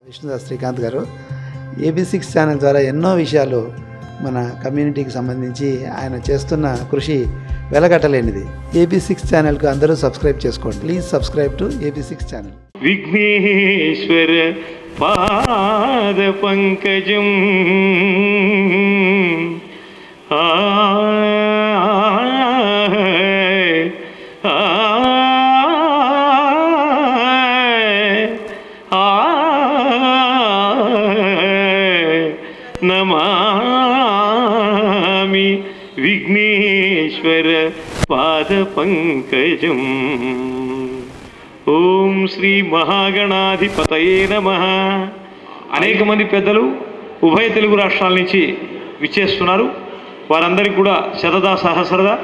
విష్ణుదాస్ శ్రీకాంత్ గారు AB6 channel ద్వారా ఎన్నో విషయాలు మన కమ్యూనిటీకి సంబంధించి ఆయన చేస్తున్న కృషి వెలగట్టలేనిది. AB6 ఛానల్కు అందరూ సబ్స్క్రైబ్ చేసుకోండి. Please subscribe to AB6 channel. Vighneshwara పాద పంకజం నమామి విఘ్నేశ్వర పాద పంకజం. ఓం శ్రీ మహాగణాధిపతయే నమః. అనేక మంది పెద్దలు ఉభయ తెలుగు రాష్ట్రాల నుంచి విచ్చేస్తున్నారు. వారందరికీ కూడా శతదా సహస్రదా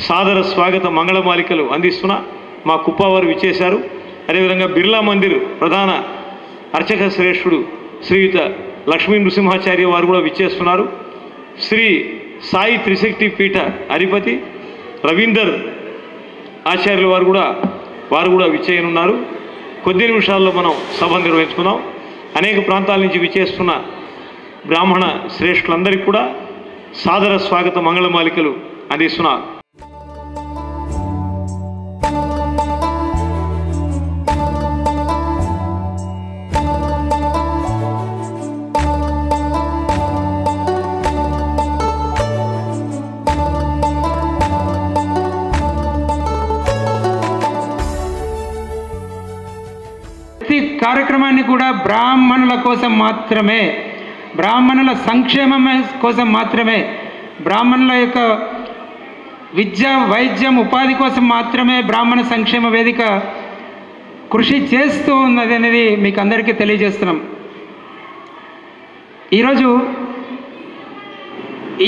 సాదర స్వాగత మంగళమాలికలు అందిస్తున్నా. మా కుప్పవారు విచ్చేశారు. అదేవిధంగా బిర్లా మందిర్ ప్రధాన అర్చక శ్రేష్ఠుడు శ్రీయుత లక్ష్మీ నృసింహాచార్య వారు కూడా విచ్చేస్తున్నారు. శ్రీ సాయి త్రిశక్తి పీఠ అధిపతి రవీందర్ ఆచార్యుల వారు కూడా విచ్చేయనున్నారు. కొద్ది నిమిషాల్లో మనం సభ నిర్వహించుకుందాం. అనేక ప్రాంతాల నుంచి విచ్చేస్తున్న బ్రాహ్మణ శ్రేష్ఠులందరికీ కూడా సాదర స్వాగత మంగళమాలికలు అందిస్తున్నారు. కార్యక్రమాన్ని కూడా బ్రాహ్మణుల కోసం మాత్రమే, బ్రాహ్మణుల సంక్షేమం కోసం మాత్రమే, బ్రాహ్మణుల యొక్క విద్య వైద్యం ఉపాధి కోసం మాత్రమే బ్రాహ్మణ సంక్షేమ వేదిక కృషి చేస్తూ ఉన్నది అనేది మీకు అందరికీ తెలియజేస్తున్నాం. ఈరోజు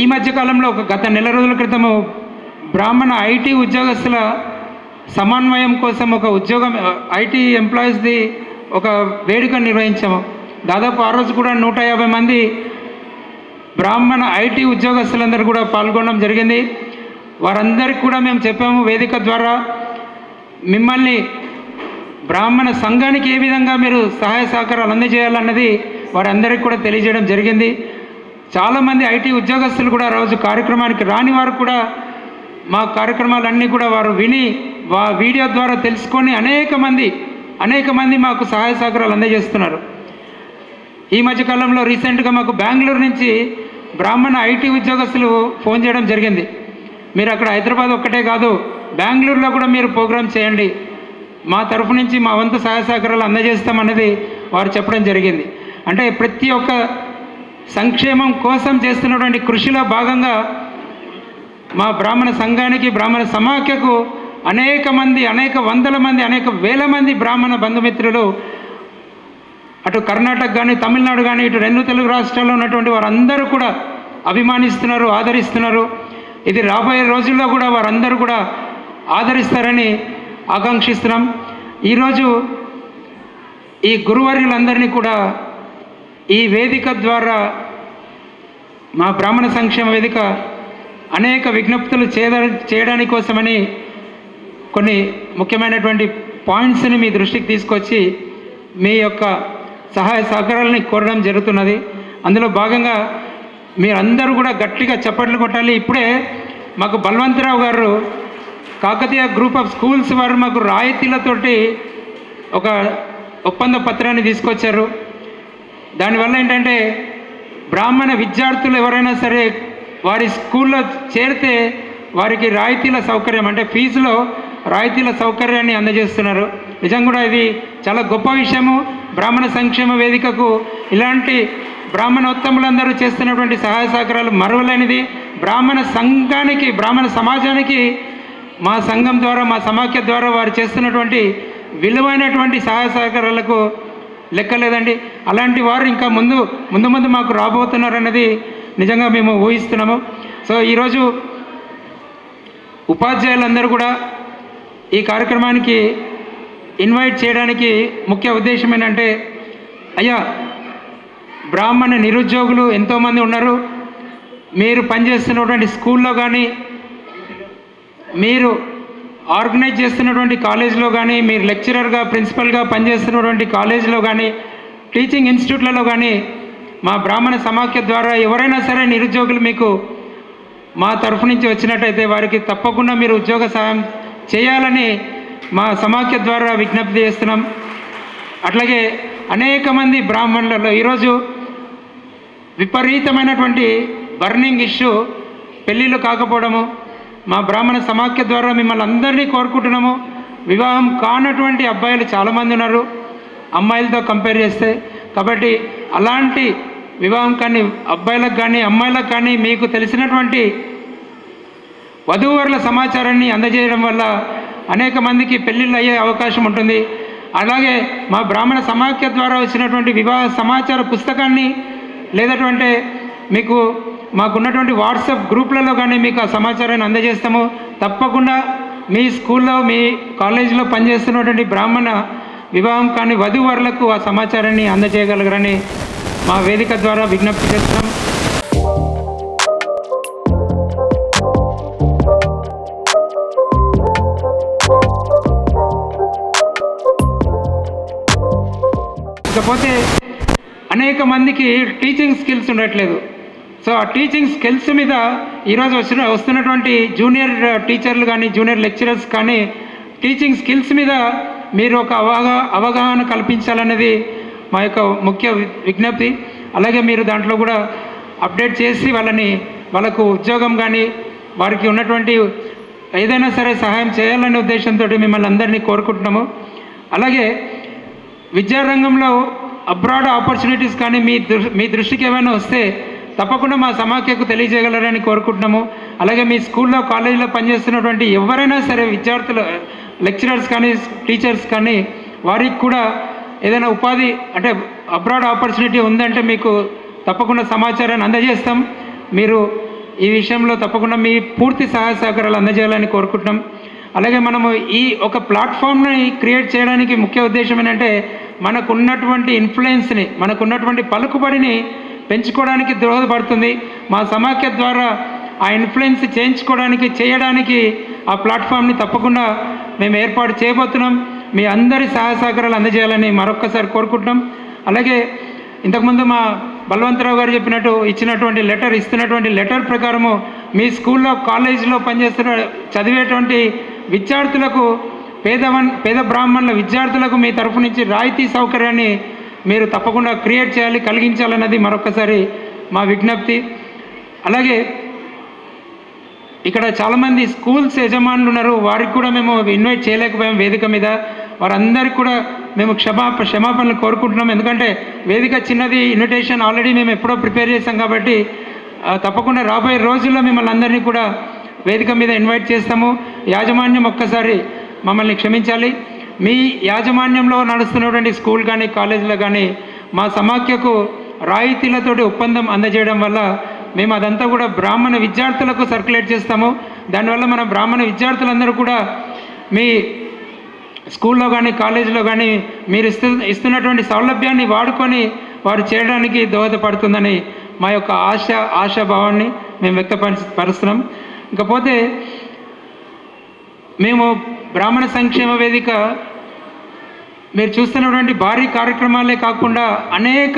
ఈ మధ్యకాలంలో గత నెల రోజుల క్రితము బ్రాహ్మణ ఐటీ ఉద్యోగస్తుల సమన్వయం కోసం ఒక ఉద్యోగం ఐటీ ఎంప్లాయీస్ది ఒక వేడుక నిర్వహించాము. దాదాపు ఆ రోజు కూడా 150 మంది బ్రాహ్మణ ఐటీ ఉద్యోగస్తులందరూ కూడా పాల్గొనడం జరిగింది. వారందరికీ కూడా మేము చెప్పాము, వేదిక ద్వారా మిమ్మల్ని బ్రాహ్మణ సంఘానికి ఏ విధంగా మీరు సహాయ సహకారాలు అందజేయాలన్నది వారందరికీ కూడా తెలియజేయడం జరిగింది. చాలామంది ఐటీ ఉద్యోగస్తులు కూడా రోజు కార్యక్రమానికి రాని వారు కూడా మా కార్యక్రమాలన్నీ కూడా వారు విని వీడియో ద్వారా తెలుసుకొని అనేక మంది మాకు సహాయ సహకారాలు అందజేస్తున్నారు. ఈ మధ్యకాలంలో రీసెంట్గా మాకు బెంగళూరు నుంచి బ్రాహ్మణ ఐటీ ఉద్యోగస్తులు ఫోన్ చేయడం జరిగింది. మీరు అక్కడ హైదరాబాద్ ఒక్కటే కాదు, బెంగళూరులో కూడా మీరు ప్రోగ్రామ్ చేయండి, మా తరఫు నుంచి మా వంతు సహాయ సహకారాలు అందజేస్తామన్నది వారు చెప్పడం జరిగింది. అంటే ప్రతి ఒక్క సంక్షేమం కోసం చేస్తున్నటువంటి కృషిలో భాగంగా మా బ్రాహ్మణ సంఘానికి, బ్రాహ్మణ సమాఖ్యకు అనేక వందల మంది, అనేక వేల మంది బ్రాహ్మణ బంధుమిత్రులు అటు కర్ణాటక కానీ, తమిళనాడు కానీ, ఇటు 2 తెలుగు రాష్ట్రాల్లో ఉన్నటువంటి వారందరూ కూడా అభిమానిస్తున్నారు, ఆదరిస్తున్నారు. ఇది రాబోయే రోజుల్లో కూడా వారందరూ కూడా ఆదరిస్తారని ఆకాంక్షిస్తున్నాం. ఈరోజు ఈ గురువర్యులందరినీ కూడా ఈ వేదిక ద్వారా మా బ్రాహ్మణ సంక్షేమ వేదిక అనేక విజ్ఞప్తులు చేయడానికి కోసమని కొన్ని ముఖ్యమైనటువంటి పాయింట్స్ని మీ దృష్టికి తీసుకొచ్చి మీ యొక్క సహాయ సహకారాలని కోరడం జరుగుతున్నది. అందులో భాగంగా మీరందరూ కూడా గట్టిగా చప్పట్లు కొట్టాలి. ఇప్పుడే మాకు బల్వంతరావు గారు కాకతీయ గ్రూప్ ఆఫ్ స్కూల్స్ వారు మాకు రాయితీలతోటి ఒక ఒప్పంద పత్రాన్ని తీసుకొచ్చారు. దానివల్ల ఏంటంటే బ్రాహ్మణ విద్యార్థులు ఎవరైనా సరే వారి స్కూల్లో చేరితే వారికి రాయితీల సౌకర్యం, అంటే ఫీజులో రాయితీల సౌకర్యాన్ని అందజేస్తున్నారు. నిజంగా కూడా ఇది చాలా గొప్ప విషయము. బ్రాహ్మణ సంక్షేమ వేదికకు ఇలాంటి బ్రాహ్మణోత్తములందరూ చేస్తున్నటువంటి సహాయ సహకారాలు మరువలేనిది. బ్రాహ్మణ సంఘానికి, బ్రాహ్మణ సమాజానికి మా సంఘం ద్వారా, మా సమాఖ్య ద్వారా వారు చేస్తున్నటువంటి విలువైనటువంటి సహాయ సహకారాలకు లెక్కలేదండి. అలాంటి వారు ఇంకా ముందు మాకు రాబోతున్నారన్నది నిజంగా మేము ఊహిస్తున్నాము. సో ఈరోజు ఉపాధ్యాయులందరూ కూడా ఈ కార్యక్రమానికి ఇన్వైట్ చేయడానికి ముఖ్య ఉద్దేశం ఏంటంటే, అయ్యా బ్రాహ్మణ నిరుద్యోగులు ఎంతోమంది ఉన్నారు, మీరు పనిచేస్తున్నటువంటి స్కూల్లో కానీ, మీరు ఆర్గనైజ్ చేస్తున్నటువంటి కాలేజీలో కానీ, మీరు లెక్చరర్గా, ప్రిన్సిపల్గా పనిచేస్తున్నటువంటి కాలేజీలో కానీ టీచింగ్ ఇన్స్టిట్యూట్లలో కానీ మా బ్రాహ్మణ సమాఖ్య ద్వారా ఎవరైనా సరే నిరుద్యోగులు మీకు మా తరఫు నుంచి వచ్చినట్టయితే వారికి తప్పకుండా మీరు ఉద్యోగ సహాయం చేయాలని మా సమాఖ్య ద్వారా విజ్ఞప్తి చేస్తున్నాం. అట్లాగే అనేక మంది బ్రాహ్మణులలో ఈరోజు విపరీతమైనటువంటి బర్నింగ్ ఇష్యూ పెళ్ళిళ్ళు కాకపోవడము. మా బ్రాహ్మణ సమాఖ్య ద్వారా మిమ్మల్ని అందరినీ కోరుకుంటున్నాము. వివాహం కానటువంటి అబ్బాయిలు చాలామంది ఉన్నారు అమ్మాయిలతో కంపేర్ చేస్తే. కాబట్టి అలాంటి వివాహం కానీ అబ్బాయిలకు కానీ అమ్మాయిలకు కానీ మీకు తెలిసినటువంటి వధూవరుల సమాచారాన్ని అందజేయడం వల్ల అనేక మందికి పెళ్ళిళ్ళు అయ్యే అవకాశం ఉంటుంది. అలాగే మా బ్రాహ్మణ సమాఖ్య ద్వారా వచ్చినటువంటి వివాహ సమాచార పుస్తకాన్ని లేదంటే మీకు మాకున్నటువంటి వాట్సాప్ గ్రూప్లలో కానీ మీకు ఆ సమాచారాన్ని అందజేస్తాము. తప్పకుండా మీ స్కూల్లో మీ కాలేజీలో పనిచేస్తున్నటువంటి బ్రాహ్మణ వివాహం కానీ వధూవరులకు ఆ సమాచారాన్ని అందజేయగలగరని మా వేదిక ద్వారా విజ్ఞప్తి చేస్తున్నాం. ఇకపోతే అనేక మందికి టీచింగ్ స్కిల్స్ ఉండట్లేదు. సో ఆ టీచింగ్ స్కిల్స్ మీద ఈరోజు వస్తున్నటువంటి జూనియర్ టీచర్లు కానీ జూనియర్ లెక్చరర్స్ కానీ టీచింగ్ స్కిల్స్ మీద మీరు ఒక అవగాహన కల్పించాలనేది మా యొక్క ముఖ్య విజ్ఞప్తి. అలాగే మీరు దాంట్లో కూడా అప్డేట్ చేసి వాళ్ళకు ఉద్యోగం కానీ వారికి ఉన్నటువంటి ఏదైనా సరే సహాయం చేయాలనే ఉద్దేశంతో మిమ్మల్ని అందరినీ కోరుకుంటున్నాము. అలాగే విద్యారంగంలో అబ్రాడ్ ఆపర్చునిటీస్ కానీ మీ దృష్టికి ఏమైనా వస్తే తప్పకుండా మా సమాఖ్యకు తెలియజేయగలరని కోరుకుంటున్నాము. అలాగే మీ స్కూల్లో కాలేజీలో పనిచేస్తున్నటువంటి ఎవరైనా సరే విద్యార్థులు లెక్చరర్స్ కానీ టీచర్స్ కానీ వారికి కూడా ఏదైనా ఉపాధి అంటే అబ్రాడ్ ఆపర్చునిటీ ఉందంటే మీకు తప్పకుండా సమాచారాన్ని అందజేస్తాం. మీరు ఈ విషయంలో తప్పకుండా మీ పూర్తి సహాయ సహకారాలు అందజేయాలని కోరుకుంటున్నాం. అలాగే మనము ఈ ఒక ప్లాట్ఫామ్ని క్రియేట్ చేయడానికి ముఖ్య ఉద్దేశం ఏంటంటే మనకున్నటువంటి ఇన్ఫ్లుయెన్స్ని మనకున్నటువంటి పలుకుబడిని పెంచుకోవడానికి దోహదపడుతుంది. మా సమాఖ్య ద్వారా ఆ ఇన్ఫ్లుయెన్స్ చేయడానికి ఆ ప్లాట్ఫామ్ని తప్పకుండా మేము ఏర్పాటు చేయబోతున్నాం. మీ అందరి సహాయ సహకారాలు అందజేయాలని మరొక్కసారి కోరుకుంటున్నాం. అలాగే ఇంతకుముందు మా బలవంతరావు గారు ఇస్తున్నటువంటి లెటర్ ప్రకారము మీ స్కూల్లో కాలేజీలో చదివేటువంటి విద్యార్థులకు పేద బ్రాహ్మణుల విద్యార్థులకు మీ తరఫు నుంచి రాయితీ సౌకర్యాన్ని మీరు తప్పకుండా కలిగించాలన్నది మరొకసారి మా విజ్ఞప్తి. అలాగే ఇక్కడ చాలామంది స్కూల్స్ యజమానులు ఉన్నారు, వారికి కూడా మేము ఇన్వైట్ చేయలేకపోయాం వేదిక మీద. వారందరికీ కూడా మేము క్షమాపణలు కోరుకుంటున్నాం. ఎందుకంటే వేదిక చిన్నది, ఇన్విటేషన్ ఆల్రెడీ మేము ఎప్పుడో ప్రిపేర్ చేసాం కాబట్టి తప్పకుండా రాబోయే రోజుల్లో మిమ్మల్ని అందరినీ కూడా వేదిక మీద ఇన్వైట్ చేస్తాము. యాజమాన్యం ఒక్కసారి మమ్మల్ని క్షమించాలి. మీ యాజమాన్యంలో నడుస్తున్నటువంటి స్కూల్ కానీ కాలేజీలో కానీ మా సమాఖ్యకు రాయితీలతోటి ఒప్పందం అందజేయడం వల్ల మేము అదంతా కూడా బ్రాహ్మణ విద్యార్థులకు సర్క్యులేట్ చేస్తాము. దానివల్ల మన బ్రాహ్మణ విద్యార్థులందరూ కూడా మీ స్కూల్లో కానీ కాలేజీలో కానీ మీరు ఇస్తున్నటువంటి సౌలభ్యాన్ని వాడుకొని వారు చేయడానికి దోహదపడుతుందని మా యొక్క ఆశాభావాన్ని మేము వ్యక్తపరుస్తున్నాం. ఇకపోతే మేము బ్రాహ్మణ సంక్షేమ వేదిక మీరు చూస్తున్నటువంటి భారీ కార్యక్రమాలే కాకుండా అనేక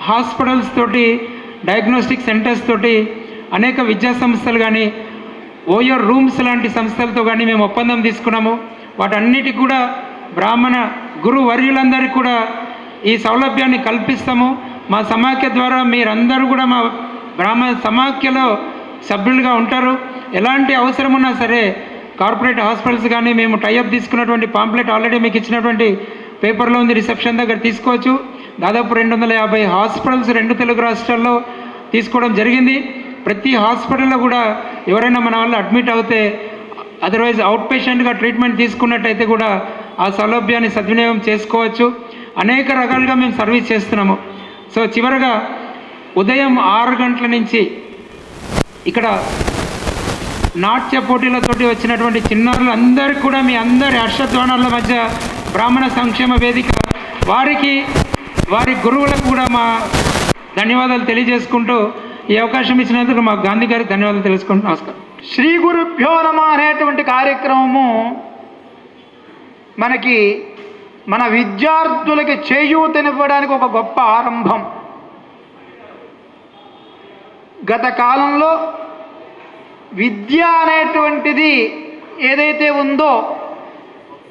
హాస్పిటల్స్ తోటి డయాగ్నోస్టిక్ సెంటర్స్ తోటి అనేక విద్యా సంస్థలు కానీ ఓయో రూమ్స్ లాంటి సంస్థలతో కానీ మేము ఒప్పందం తీసుకున్నాము. వాటన్నిటికి కూడా బ్రాహ్మణ గురు వర్యులందరికీ కూడా ఈ సౌలభ్యాన్ని కల్పిస్తాము. మా సమాఖ్య ద్వారా మీరందరూ కూడా మా బ్రాహ్మణ సమాఖ్యలో సభ్యులుగా ఉంటారు. ఎలాంటి అవసరం ఉన్నా సరే కార్పొరేట్ హాస్పిటల్స్ కానీ మేము టైఅప్ తీసుకున్నటువంటి పాంప్లెట్ ఆల్రెడీ మీకు ఇచ్చినటువంటి పేపర్లో ఉంది, రిసెప్షన్ దగ్గర తీసుకోవచ్చు. దాదాపు 250 హాస్పిటల్స్ 2 తెలుగు రాష్ట్రాల్లో తీసుకోవడం జరిగింది. ప్రతి హాస్పిటల్లో కూడా ఎవరైనా మన వల్ల అడ్మిట్ అవుతే అదర్వైజ్ అవుట్ పేషెంట్గా ట్రీట్మెంట్ తీసుకున్నట్టయితే కూడా ఆ సౌలభ్యాన్ని సద్వినియోగం చేసుకోవచ్చు. అనేక రకాలుగా మేము సర్వీస్ చేస్తున్నాము. సో చివరగా ఉదయం 6 గంటల నుంచి ఇక్కడ నాట్య పోటీలతోటి వచ్చినటువంటి చిన్నారులు అందరికీ కూడా మీ అందరి హర్షధ్వానాల మధ్య బ్రాహ్మణ సంక్షేమ వేదిక వారి గురువులకు కూడా మా ధన్యవాదాలు తెలియజేసుకుంటూ ఈ అవకాశం ఇచ్చినందుకు మా గాంధీ గారికి ధన్యవాదాలు తెలుసుకుంటూ నమస్కారం. శ్రీ గురుభ్యో నమః అనేటువంటి కార్యక్రమము మనకి మన విద్యార్థులకి చేయూతనివ్వడానికి ఒక గొప్ప ఆరంభం. గత కాలంలో విద్య అనేటువంటిది ఏదైతే ఉందో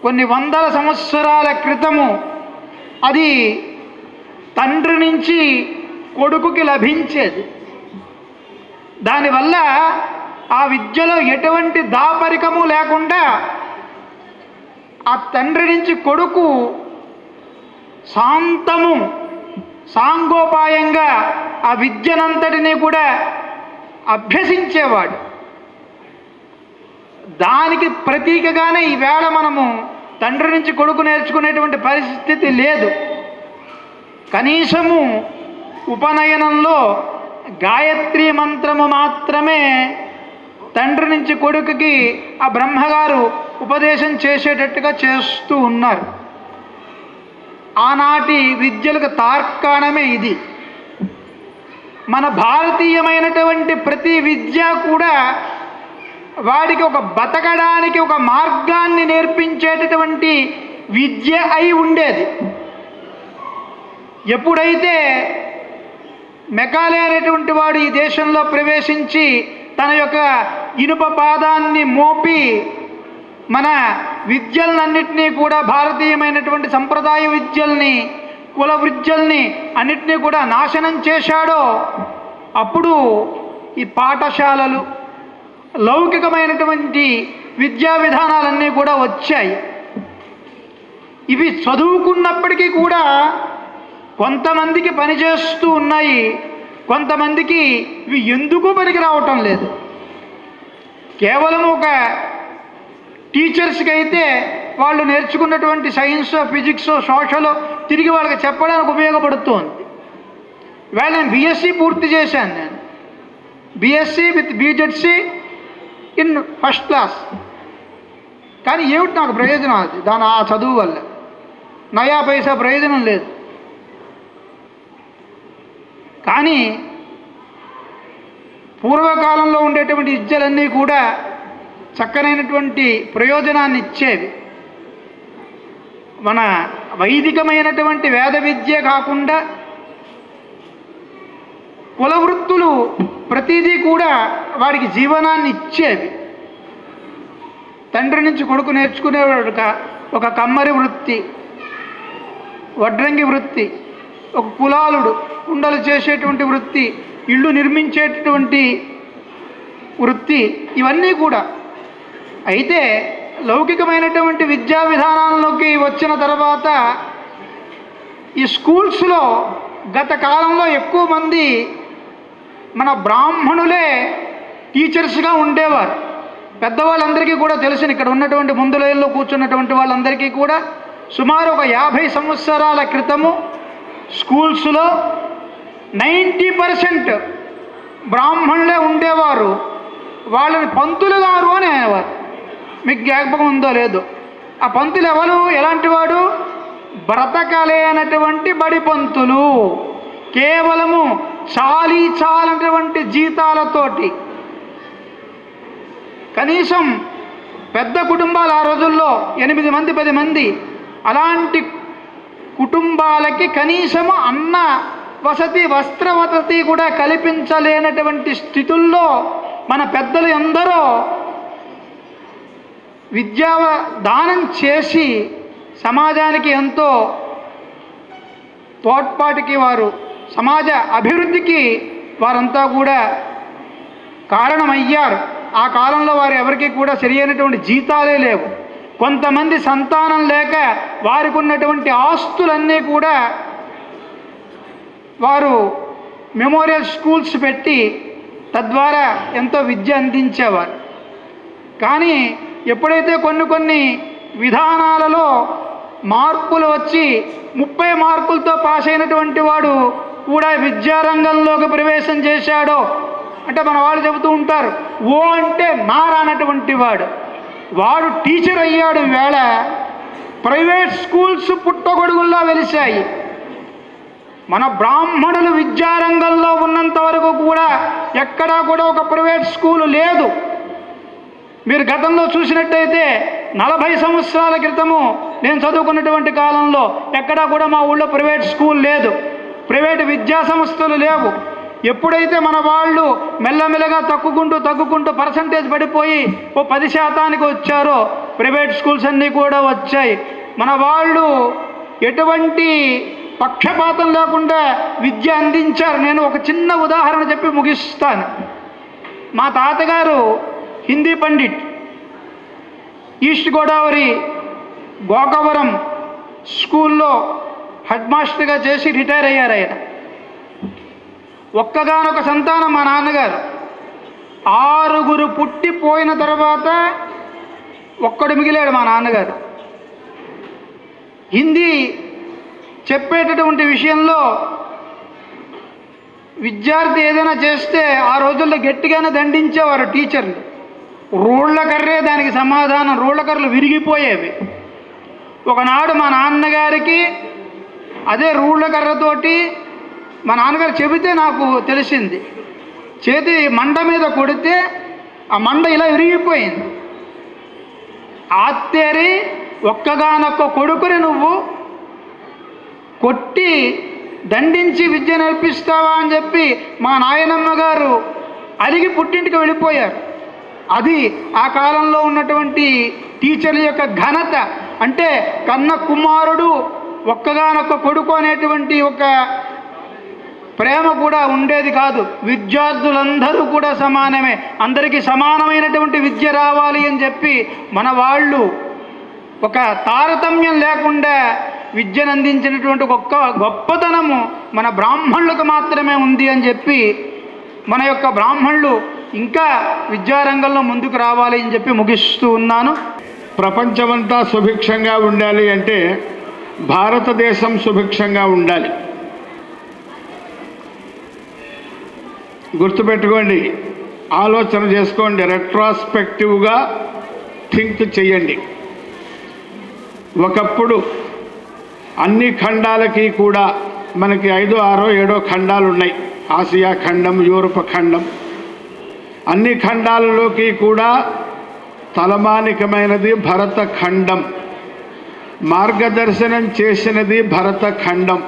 కొన్ని వందల సంవత్సరాల క్రితము అది తండ్రి నుంచి కొడుకుకి లభించేది. దానివల్ల ఆ విద్యలో ఎటువంటి దాపరికము లేకుండా ఆ తండ్రి నుంచి కొడుకు శాంతము సాంగోపాయంగా ఆ విద్యనంతటినీ కూడా అభ్యసించేవాడు. దానికి ప్రతీకగానే ఈవేళ మనము తండ్రి నుంచి కొడుకు నేర్చుకునేటువంటి పరిస్థితి లేదు. కనీసము ఉపనయనంలో గాయత్రి మంత్రము మాత్రమే తండ్రి నుంచి కొడుకుకి ఆ బ్రహ్మగారు ఉపదేశం చేసేటట్టుగా చేస్తూ ఉన్నారు. ఆనాటి విద్యలకు తార్కాణమే ఇది. మన భారతీయమైనటువంటి ప్రతి విద్య కూడా వాడికి ఒక బతకడానికి ఒక మార్గాన్ని నేర్పించేటటువంటి విద్య అయి ఉండేది. ఎప్పుడైతే మెకాలే అనేటువంటి వాడు ఈ దేశంలో ప్రవేశించి తన యొక్క ఇనుప పాదాన్ని మోపి మన విద్యలన్నింటినీ కూడా భారతీయమైనటువంటి సంప్రదాయ విద్యల్ని కుల విద్యల్ని అన్నిటినీ కూడా నాశనం చేశాడో అప్పుడు ఈ పాఠశాలలు లౌకికమైనటువంటి విద్యా విధానాలన్నీ కూడా వచ్చాయి. ఇవి చదువుకున్నప్పటికీ కూడా కొంతమందికి పనిచేస్తూ ఉన్నాయి, కొంతమందికి ఇవి ఎందుకు పనికి రావటం లేదు. కేవలం ఒక టీచర్స్కి అయితే వాళ్ళు నేర్చుకున్నటువంటి సైన్స్, ఫిజిక్స్, సోషల్ తిరిగి వాళ్ళకి చెప్పడానికి ఉపయోగపడుతుంది. ఇవాళ నేను బీఎస్సీ పూర్తి చేశాను. నేను BSc with BZC in first class. కానీ ఏమిటి నాకు ప్రయోజనం? అది దాని ఆ చదువు వల్ల నయా పైసా ప్రయోజనం లేదు. కానీ పూర్వకాలంలో ఉండేటువంటి విద్యలన్నీ కూడా చక్కనైనటువంటి ప్రయోజనాన్ని ఇచ్చేవి. మన వైదికమైనటువంటి వేద విద్య కాకుండా కుల వృత్తులు ప్రతిదీ కూడా వాడికి జీవనాన్ని ఇచ్చేవి. తండ్రి నుంచి కొడుకు నేర్చుకునేవాడు ఒక కమ్మరి వృత్తి, వడ్రంగి వృత్తి, ఒక కులాలుడు కుండలు చేసేటువంటి వృత్తి, ఇళ్ళు నిర్మించేటటువంటి వృత్తి, ఇవన్నీ కూడా. అయితే లౌకికమైనటువంటి విద్యా విధానాల్లోకి వచ్చిన తర్వాత ఈ స్కూల్స్లో గత కాలంలో ఎక్కువ మంది మన బ్రాహ్మణులే టీచర్స్గా ఉండేవారు. పెద్దవాళ్ళందరికీ కూడా తెలిసిన ఇక్కడ ఉన్నటువంటి ముందు లైన్లో కూర్చున్నటువంటి వాళ్ళందరికీ కూడా సుమారు ఒక 50 సంవత్సరాల క్రితము స్కూల్స్లో 90% బ్రాహ్మణులే ఉండేవారు. వాళ్ళని పంతులు గారు అని అనేవారు. మీకు జ్ఞాపకం ఉందో లేదో? ఆ పంతులు ఎవరు? ఎలాంటి వాడు? బ్రతకలేనటువంటి బడి పంతులు, కేవలము చాలనటువంటి జీతాలతోటి. కనీసం పెద్ద కుటుంబాలు ఆ రోజుల్లో 8 మంది 10 మంది అలాంటి కుటుంబాలకి కనీసము అన్న వసతి వస్త్ర వసతి కూడా కల్పించలేనటువంటి స్థితుల్లో మన పెద్దలు ఎందరో విద్యా దానం చేసి సమాజానికి ఎంతో తోడ్పాటుకి వారు సమాజ అభివృద్ధికి వారంతా కూడా కారణమయ్యారు. ఆ కాలంలో వారు ఎవరికి కూడా సరి అయినటువంటి జీతాలే లేవు. కొంతమంది సంతానం లేక వారికి ఉన్నటువంటి ఆస్తులన్నీ కూడా వారు మెమోరియల్ స్కూల్స్ పెట్టి తద్వారా ఎంతో విద్య అందించేవారు. కానీ ఎప్పుడైతే కొన్ని విధానాలలో మార్పులు వచ్చి 30 మార్కులతో పాస్ అయినటువంటి వాడు కూడా విద్యారంగంలోకి ప్రవేశం చేశాడో అంటే మన వాళ్ళు చెబుతూ ఉంటారు, ఓ అంటే నారానటువంటి వాడు టీచర్ అయ్యాడు. వేళ ప్రైవేట్ స్కూల్స్ పుట్టగొడుగుల్లో వెలిశాయి. మన బ్రాహ్మణులు విద్యారంగంలో ఉన్నంత వరకు కూడా ఎక్కడా కూడా ఒక ప్రైవేట్ స్కూలు లేదు. మీరు గతంలో చూసినట్టయితే 40 సంవత్సరాల క్రితము నేను చదువుకున్నటువంటి కాలంలో ఎక్కడా కూడా మా ఊళ్ళో ప్రైవేట్ స్కూల్ లేదు, ప్రైవేట్ విద్యా సంస్థలు లేవు. ఎప్పుడైతే మన వాళ్ళు మెల్లమెల్లగా తగ్గుకుంటూ పర్సంటేజ్ పడిపోయి ఓ 10% వచ్చారో ప్రైవేట్ స్కూల్స్ అన్నీ కూడా వచ్చాయి. మన వాళ్ళు ఎటువంటి పక్షపాతం లేకుండా విద్య అందించారు. నేను ఒక చిన్న ఉదాహరణ చెప్పి ముగిస్తాను. మా తాతగారు హిందీ పండిట్, ఈస్ట్ గోదావరి గోకవరం స్కూల్లో హెడ్ మాస్టర్గా చేసి రిటైర్ అయ్యారు. ఆయన ఒక్కగానొక సంతానం మా నాన్నగారు. 6 పుట్టిపోయిన తర్వాత ఒక్కడు మిగిలాడు మా నాన్నగారు. హిందీ చెప్పేటటువంటి విషయంలో విద్యార్థి ఏదైనా చేస్తే ఆ రోజుల్లో గట్టిగానే దండించేవారు టీచర్లు. రోళ్ల కర్రే దానికి సమాధానం, రోళ్ల కర్రలు విరిగిపోయేవి. ఒకనాడు మా నాన్నగారికి అదే రోళ్ల కర్రతోటి మా నాన్నగారు చెబితే నాకు తెలిసింది, చేతి మంట మీద కొడితే ఆ మంట ఇలా విరిగిపోయింది. ఆత్తేరి ఒక్కగానొక్క కొడుకుని నువ్వు కొట్టి దండించి విద్య నేర్పిస్తావా అని చెప్పి మా నాయనమ్మ గారు అలిగి పుట్టింటికి వెళ్ళిపోయారు. అది ఆ కాలంలో ఉన్నటువంటి టీచర్ల యొక్క ఘనత. అంటే కన్న కుమారుడు ఒక్కగానొక్క కొడుకు అనేటువంటి ఒక ప్రేమ కూడా ఉండేది కాదు. విద్యార్థులందరూ కూడా సమానమే, అందరికీ సమానమైనటువంటి విద్య రావాలి అని చెప్పి మన వాళ్ళు ఒక తారతమ్యం లేకుండా విద్యను అందించినటువంటి గొప్పతనము మన బ్రాహ్మణులకు మాత్రమే ఉంది అని చెప్పి మన యొక్క బ్రాహ్మణులు ఇంకా విద్యారంగంలో ముందుకు రావాలి అని చెప్పి ముగిస్తూ ఉన్నాను. ప్రపంచమంతా సుభిక్షంగా ఉండాలి అంటే భారతదేశం సుభిక్షంగా ఉండాలి. గుర్తుపెట్టుకోండి, ఆలోచన చేసుకోండి, రెట్రాస్పెక్టివ్గా థింక్ చేయండి. ఒకప్పుడు అన్ని ఖండాలకి కూడా మనకి 5, 6, 7 ఖండాలు ఉన్నాయి. ఆసియా ఖండం, యూరప్ ఖండం, అన్ని ఖండాలలోకి కూడా తలమానికమైనది భరత ఖండం. మార్గదర్శనం చేసినది భరత ఖండం,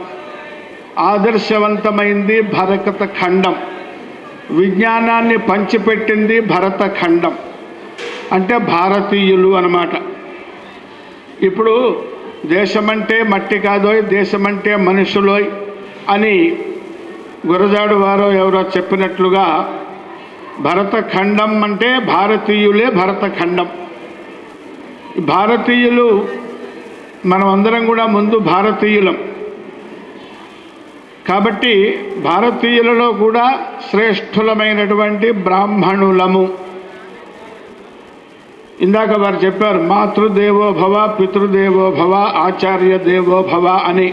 ఆదర్శవంతమైంది భరత ఖండం, విజ్ఞానాన్ని పంచిపెట్టింది భరత ఖండం. అంటే భారతీయులు అన్నమాట. ఇప్పుడు దేశమంటే మట్టి కాదోయ్, దేశమంటే మనుషులోయ్ అని గురజాడు వారో ఎవరో చెప్పినట్లుగా భరత ఖండం అంటే భారతీయులే భరత ఖండం. భారతీయులు మనం అందరం కూడా ముందు భారతీయులం కాబట్టి భారతీయులలో కూడా శ్రేష్ఠులమైనటువంటి బ్రాహ్మణులము. ఇందాక వారు చెప్పారు, మాతృదేవో భవ, పితృదేవో భవ, ఆచార్య దేవో భవ అని.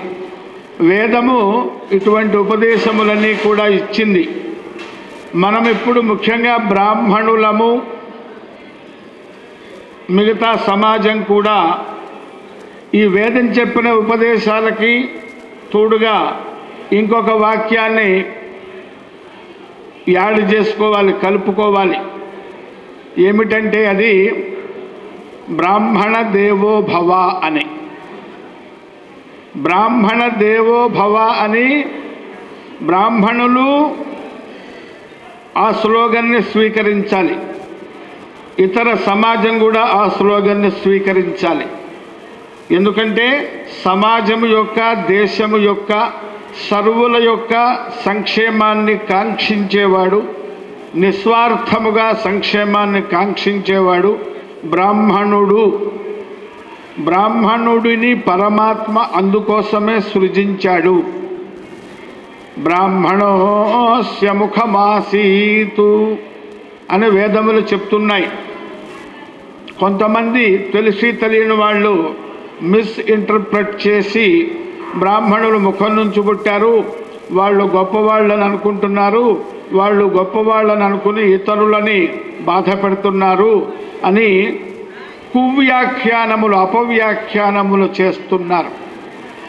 వేదము ఇటువంటి ఉపదేశములన్నీ కూడా ఇచ్చింది. మనం ఇప్పుడు ముఖ్యంగా బ్రాహ్మణులము, మిగతా సమాజం కూడా ఈ వేదం చెప్పిన ఉపదేశాలకి తోడుగా ఇంకొక వాక్యాన్ని యాడ్ చేసుకోవాలి, కలుపుకోవాలి. ఏమిటంటే అది బ్రాహ్మణ దేవో భవ అని. బ్రాహ్మణ దేవో భవ అని బ్రాహ్మణులు ఆ స్లోగన్ని స్వీకరించాలి, ఇతర సమాజం కూడా ఆ స్లోగన్ని స్వీకరించాలి. ఎందుకంటే సమాజము యొక్క, దేశము యొక్క, సర్వుల యొక్క సంక్షేమాన్ని కాంక్షించేవాడు, నిస్వార్థముగా సంక్షేమాన్ని కాంక్షించేవాడు బ్రాహ్మణుడు. బ్రాహ్మణుడిని పరమాత్మ అందుకోసమే సృజించాడు. బ్రాహ్మణోస్య ముఖమాసీతు అని వేదములు చెప్తున్నాయి. కొంతమంది తెలిసి తెలియని వాళ్ళు మిస్ఇంటర్ప్రెట్ చేసి బ్రాహ్మణులు ముఖం నుంచి పుట్టారు, వాళ్ళు గొప్పవాళ్ళని అనుకుంటున్నారు, వాళ్ళు గొప్పవాళ్ళని అనుకుని ఇతరులని బాధ పెడుతున్నారు అని కువ్యాఖ్యానములు, అపవ్యాఖ్యానములు చేస్తున్నారు.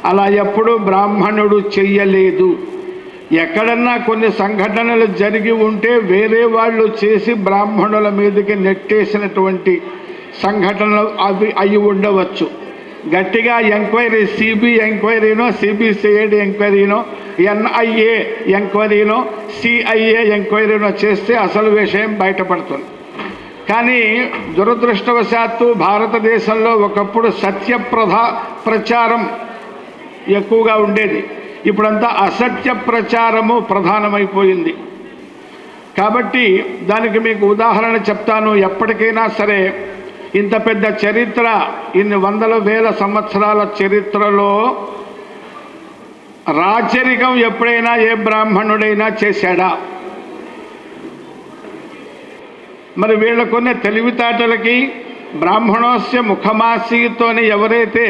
అలా ఎప్పుడూ బ్రాహ్మణుడు చెయ్యలేదు. ఎక్కడన్నా కొన్ని సంఘటనలు జరిగి ఉంటే వేరే వాళ్ళు చేసి బ్రాహ్మణుల మీదకి నెట్టేసినటువంటి సంఘటనలు అవి అయి ఉండవచ్చు. గట్టిగా ఎంక్వైరీ, సిబిఐ ఎంక్వైరీనో, సిబిసిఐడి ఎంక్వైరీనో, ఎన్ఐఏ ఎంక్వైరీనో, సిఐఏ ఎంక్వైరీనో చేస్తే అసలు విషయం బయటపడుతుంది. కానీ దురదృష్టవశాత్తు భారతదేశంలో ఒకప్పుడు ప్రచారం ఎక్కువగా ఉండేది. ఇప్పుడంతా అసత్య ప్రచారము ప్రధానమైపోయింది. కాబట్టి దానికి మీకు ఉదాహరణ చెప్తాను. ఎప్పటికైనా సరే ఇంత పెద్ద చరిత్ర, ఇన్ని వందల వేల సంవత్సరాల చరిత్రలో రాచరికం ఎప్పుడైనా ఏ బ్రాహ్మణుడైనా చేశాడా? మరి వీళ్ళకున్న తెలివితేటలకి బ్రాహ్మణోస్య ముఖమాసీతోని ఎవరైతే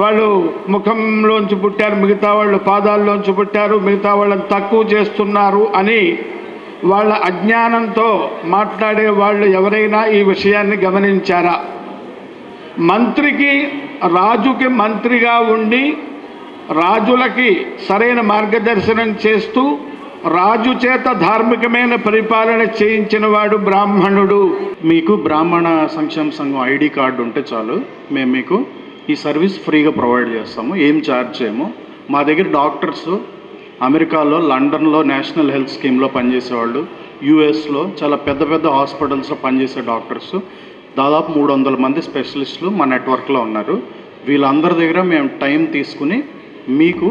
వాళ్ళు ముఖంలోంచి పుట్టారు, మిగతా వాళ్ళు పాదాల్లోంచి పుట్టారు, మిగతా వాళ్ళని తక్కువ చేస్తున్నారు అని వాళ్ళ అజ్ఞానంతో మాట్లాడే వాళ్ళు ఎవరైనా ఈ విషయాన్ని గమనించారా? మంత్రికి, రాజుకి మంత్రిగా ఉండి రాజులకి సరైన మార్గదర్శనం చేస్తూ రాజు చేత ధార్మికమైన పరిపాలన చేయించిన వాడు బ్రాహ్మణుడు. మీకు బ్రాహ్మణ సంక్షేమ సంఘం ఐడి కార్డు ఉంటే చాలు, మేము మీకు ఈ సర్వీస్ ఫ్రీగా ప్రొవైడ్ చేస్తాము. ఏం ఛార్జ్ చేయము. మా దగ్గర డాక్టర్స్ అమెరికాలో, లండన్లో నేషనల్ హెల్త్ స్కీమ్లో పనిచేసేవాళ్ళు, యూఎస్లో చాలా పెద్ద పెద్ద హాస్పిటల్స్లో పనిచేసే డాక్టర్స్ దాదాపు 300 మంది స్పెషలిస్టులు మా నెట్వర్క్లో ఉన్నారు. వీళ్ళందరి దగ్గర మేము టైం తీసుకుని మీకు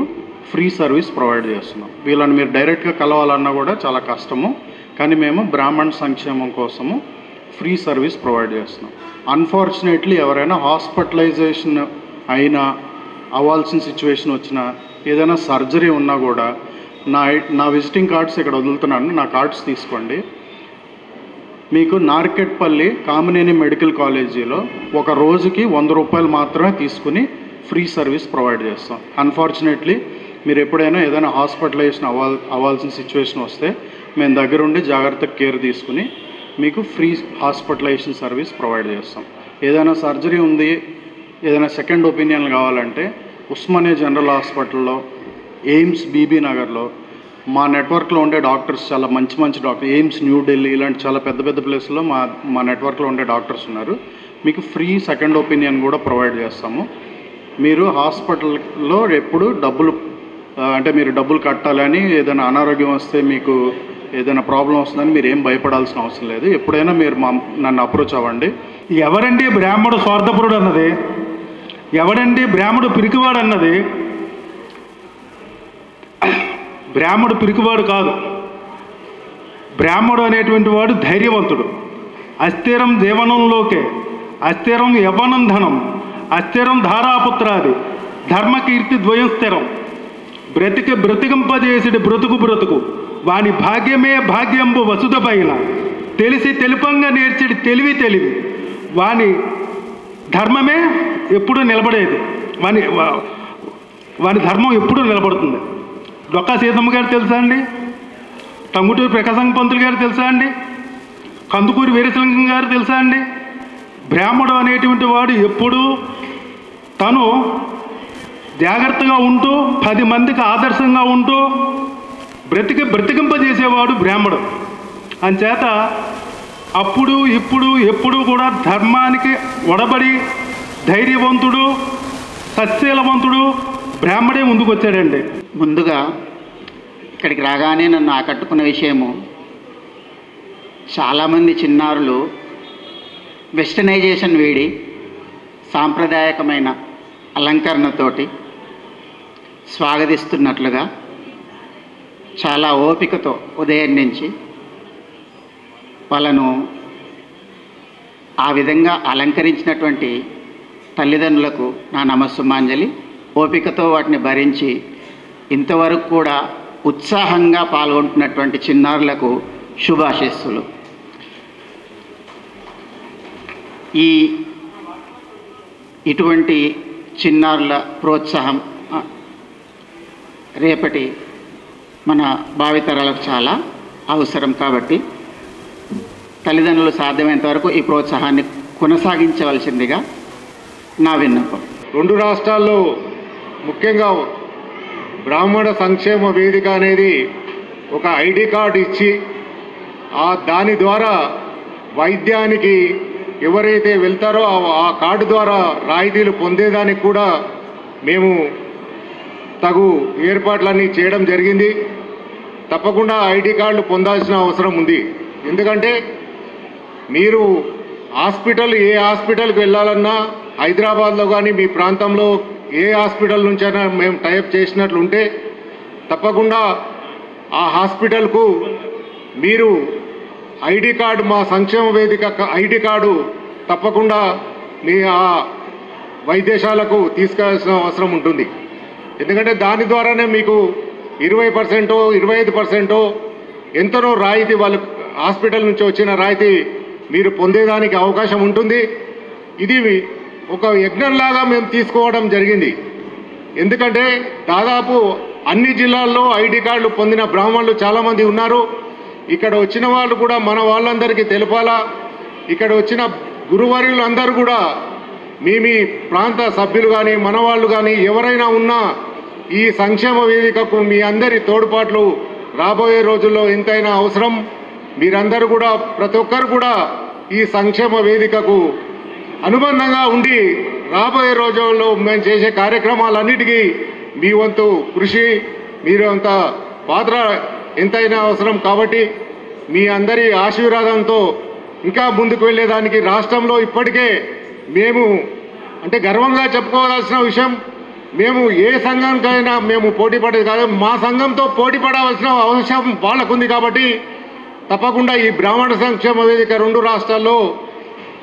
ఫ్రీ సర్వీస్ ప్రొవైడ్ చేస్తున్నాం. వీళ్ళని మీరు డైరెక్ట్గా కలవాలన్నా కూడా చాలా కష్టము, కానీ మేము బ్రాహ్మణ సంక్షేమం కోసము ఫ్రీ సర్వీస్ ప్రొవైడ్ చేస్తున్నాం. అన్ఫార్చునేట్లీ ఎవరైనా హాస్పిటలైజేషన్ అయినా, అవ్వాల్సిన సిచ్యువేషన్ వచ్చినా, ఏదైనా సర్జరీ ఉన్నా కూడా నా విజిటింగ్ కార్డ్స్ ఇక్కడ వదులుతున్నాను, నా కార్డ్స్ తీసుకోండి. మీకు నార్కెట్పల్లి కామినేని మెడికల్ కాలేజీలో ఒక రోజుకి 100 రూపాయలు మాత్రమే తీసుకుని ఫ్రీ సర్వీస్ ప్రొవైడ్ చేస్తాం. అన్ఫార్చునేట్లీ మీరు ఎప్పుడైనా ఏదైనా హాస్పిటలైజేషన్ అవ్వాల్సిన సిచ్యువేషన్ వస్తే మేము దగ్గరుండి జాగ్రత్తగా కేర్ తీసుకుని మీకు ఫ్రీ హాస్పిటలైజేషన్ సర్వీస్ ప్రొవైడ్ చేస్తాం. ఏదైనా సర్జరీ ఉంది, ఏదైనా సెకండ్ ఒపీనియన్ కావాలంటే ఉస్మానియా జనరల్ హాస్పిటల్లో, ఎయిమ్స్ బీబీ నగర్లో మా నెట్వర్క్లో ఉండే డాక్టర్స్ చాలా మంచి డాక్టర్, ఎయిమ్స్ న్యూఢిల్లీ ఇలాంటి చాలా పెద్ద పెద్ద ప్లేస్లో మా నెట్వర్క్లో ఉండే డాక్టర్స్ ఉన్నారు. మీకు ఫ్రీ సెకండ్ ఒపీనియన్ కూడా ప్రొవైడ్ చేస్తాము. మీరు హాస్పిటల్లో ఎప్పుడు మీరు డబ్బులు కట్టాలని, ఏదైనా అనారోగ్యం వస్తే, మీకు ఏదైనా ప్రాబ్లం వస్తుందని మీరు ఏం భయపడాల్సిన అవసరం లేదు. ఎప్పుడైనా మీరు నన్ను అప్రోచ్ అవ్వండి. ఎవడండి బ్రాహ్మడు స్వార్థపరుడు అన్నది? ఎవడండి బ్రాహ్మడు పిరికివాడు అన్నది? బ్రాహ్మడు పిరికివాడు కాదు. బ్రాహ్మడు అనేటువంటి వాడు ధైర్యవంతుడు. అస్థిరం జీవనంలోకే, అస్థిరం యవ్వనం ధనం, అస్థిరం ధారాపుత్రాది, ధర్మకీర్తి ద్వయం స్థిరం. బ్రతికింపజేసిడి బ్రతుకు వాని భాగ్యమే భాగ్యంబు వసుధ పైన, తెలిసి తెలుపంగా నేర్చిడి తెలివి వాని ధర్మమే ఎప్పుడూ నిలబడేది, వాని ధర్మం ఎప్పుడూ నిలబడుతుంది. డొక్కా సీతమ్మ గారు తెలుసా అండి? టంగుటూరి ప్రకాశం పంతులు గారు తెలుసా అండి? కందుకూరి వీరేశలింగం గారు తెలుసా అండి? బ్రాహ్మడు అనేటువంటి వాడు ఎప్పుడూ తను జాగ్రత్తగా ఉంటూ 10 మందికి ఆదర్శంగా ఉంటూ బ్రతికింపజేసేవాడు బ్రాహ్మడు. అంచేత అప్పుడు ఇప్పుడు ఎప్పుడు కూడా ధర్మానికి ఒడబడి ధైర్యవంతుడు, సత్శీలవంతుడు బ్రాహ్మడే ముందుకు వచ్చాడండి. ముందుగా ఇక్కడికి రాగానే నన్ను ఆకట్టుకున్న విషయము, చాలామంది చిన్నారులు వెస్టర్నైజేషన్ వీడి సాంప్రదాయకమైన అలంకరణతోటి స్వాగతిస్తున్నట్లుగా చాలా ఓపికతో ఉదయం నుంచి వాళ్ళను ఆ విధంగా అలంకరించినటువంటి తల్లిదండ్రులకు నా నమస్సుమాంజలి. ఓపికతో వాటిని భరించి ఇంతవరకు కూడా ఉత్సాహంగా పాల్గొంటున్నటువంటి చిన్నారులకు శుభాశీస్సులు. ఇటువంటి చిన్నారుల ప్రోత్సాహం రేపటి మన భావితరాలకు చాలా అవసరం. కాబట్టి తల్లిదండ్రులు సాధ్యమైనంత వరకు ఈ ప్రోత్సాహాన్ని కొనసాగించవలసిందిగా నా విన్నపం. 2 రాష్ట్రాల్లో ముఖ్యంగా బ్రాహ్మణ సంక్షేమ వేదిక అనేది ఒక ఐడి కార్డు ఇచ్చి దాని ద్వారా వైద్యానికి ఎవరైతే వెళ్తారో ఆ కార్డు ద్వారా రాయితీలు పొందేదానికి కూడా మేము తగు ఏర్పాట్లన్నీ చేయడం జరిగింది. తప్పకుండా ఐడి కార్డులు పొందాల్సిన అవసరం ఉంది. ఎందుకంటే మీరు ఏ హాస్పిటల్కి వెళ్ళాలన్నా హైదరాబాద్లో కానీ మీ ప్రాంతంలో ఏ హాస్పిటల్ నుంచైనా మేము టైప్ చేసినట్లుంటే తప్పకుండా ఆ హాస్పిటల్కు మీరు ఐడి కార్డు, మా సంక్షేమ వేదిక ఐడి కార్డు తప్పకుండా మీ ఆ వైద్యశాలకు తీసుకెళ్లాల్సిన అవసరం ఉంటుంది. ఎందుకంటే దాని ద్వారానే మీకు 20%, 25% ఎంతనో రాయితీ, వాళ్ళు హాస్పిటల్ నుంచి వచ్చిన రాయితీ మీరు పొందేదానికి అవకాశం ఉంటుంది. ఇది ఒక యజ్ఞంలాగా మేము తీసుకోవడం జరిగింది. ఎందుకంటే దాదాపు అన్ని జిల్లాల్లో ఐడి కార్డులు పొందిన బ్రాహ్మణులు చాలామంది ఉన్నారు. ఇక్కడ వచ్చిన వాళ్ళు కూడా మన వాళ్ళందరికీ తెలపాలా. ఇక్కడ వచ్చిన గురువర్యులు అందరూ కూడా మీ ప్రాంత సభ్యులు కానీ మన వాళ్ళు కానీ ఎవరైనా ఉన్నా ఈ సంక్షేమ వేదికకు మీ అందరి తోడ్పాట్లు రాబోయే రోజుల్లో ఎంతైనా అవసరం. మీరందరూ కూడా ప్రతి ఒక్కరు కూడా ఈ సంక్షేమ వేదికకు అనుబంధంగా ఉండి రాబోయే రోజుల్లో మేము చేసే కార్యక్రమాలన్నిటికీ మీ వంతు కృషి, మీరు అంత పాత్ర ఎంతైనా అవసరం. కాబట్టి మీ అందరి ఆశీర్వాదంతో ఇంకా ముందుకు వెళ్ళేదానికి రాష్ట్రంలో ఇప్పటికే మేము అంటే గర్వంగా చెప్పుకోవాల్సిన విషయం, మేము ఏ సంఘానికైనా మేము పోటీ పడేది కాదు, మా సంఘంతో పోటీ పడవలసిన అవసరం వాళ్ళకుంది. కాబట్టి తప్పకుండా ఈ బ్రాహ్మణ సంక్షేమ వేదిక 2 రాష్ట్రాల్లో